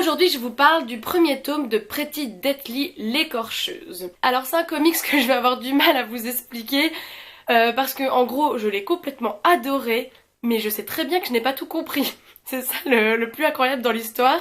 Aujourd'hui je vous parle du premier tome de Pretty Deathly l'écorcheuse. Alors c'est un comics que je vais avoir du mal à vous expliquer parce que en gros je l'ai complètement adoré, mais je sais très bien que je n'ai pas tout compris. C'est ça le plus incroyable dans l'histoire.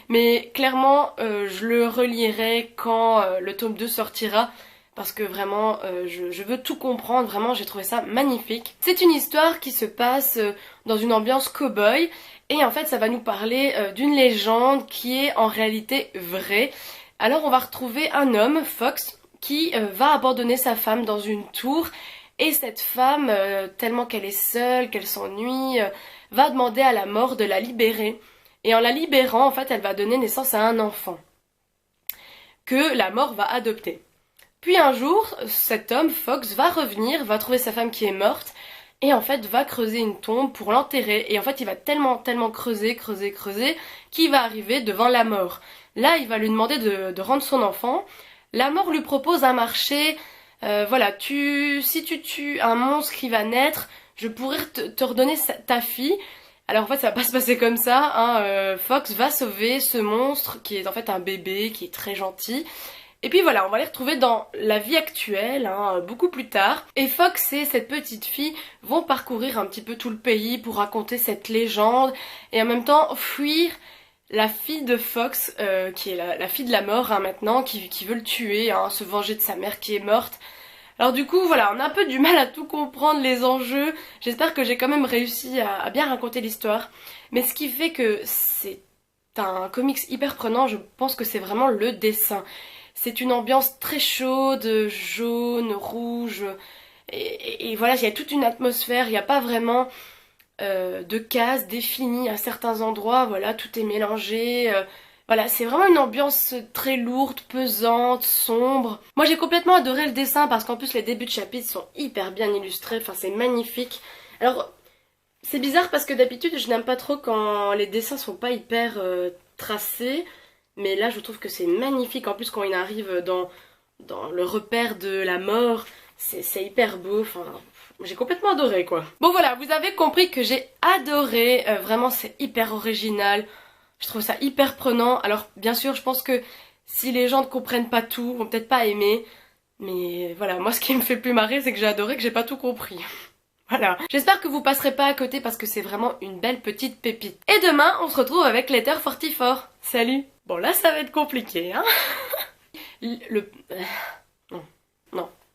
Mais clairement je le relirai quand le tome 2 sortira. Parce que vraiment, je veux tout comprendre, vraiment j'ai trouvé ça magnifique. C'est une histoire qui se passe dans une ambiance cow-boy. Et en fait ça va nous parler d'une légende qui est en réalité vraie. Alors on va retrouver un homme, Fox, qui va abandonner sa femme dans une tour. Et cette femme, tellement qu'elle est seule, qu'elle s'ennuie, va demander à la mort de la libérer. Et en la libérant, en fait, elle va donner naissance à un enfant que la mort va adopter. Puis un jour, cet homme, Fox, va revenir, va trouver sa femme qui est morte, et en fait va creuser une tombe pour l'enterrer. Et en fait il va tellement creuser, qu'il va arriver devant la mort. Là il va lui demander de rendre son enfant. La mort lui propose un marché. Voilà, si tu tues un monstre qui va naître, je pourrais te redonner ta fille. Alors en fait ça va pas se passer comme ça, hein. Fox va sauver ce monstre qui est en fait un bébé, qui est très gentil. Et puis voilà, on va les retrouver dans la vie actuelle, hein, beaucoup plus tard. Et Fox et cette petite fille vont parcourir un petit peu tout le pays pour raconter cette légende et en même temps fuir la fille de Fox, qui est la fille de la mort, hein, maintenant, qui veut le tuer, hein, se venger de sa mère qui est morte. Alors du coup, voilà, on a un peu du mal à tout comprendre les enjeux. J'espère que j'ai quand même réussi à bien raconter l'histoire. Mais ce qui fait que c'est un comics hyper prenant, je pense que c'est vraiment le dessin. C'est une ambiance très chaude, jaune, rouge, et voilà, il y a toute une atmosphère, il n'y a pas vraiment de cases définies à certains endroits, voilà, tout est mélangé, voilà, c'est vraiment une ambiance très lourde, pesante, sombre. Moi j'ai complètement adoré le dessin parce qu'en plus les débuts de chapitres sont hyper bien illustrés, enfin c'est magnifique. Alors, c'est bizarre parce que d'habitude je n'aime pas trop quand les dessins sont pas hyper tracés. Mais là je trouve que c'est magnifique, en plus quand il arrive dans le repère de la mort, c'est hyper beau, enfin j'ai complètement adoré quoi. Bon voilà, vous avez compris que j'ai adoré, vraiment c'est hyper original, je trouve ça hyper prenant. Alors bien sûr je pense que si les gens ne comprennent pas tout, vont peut-être pas aimer, mais voilà, moi ce qui me fait plus marrer c'est que j'ai adoré, que j'ai pas tout compris. Voilà, j'espère que vous passerez pas à côté parce que c'est vraiment une belle petite pépite. Et demain, on se retrouve avec Letter 44. Salut! Bon là, ça va être compliqué, hein.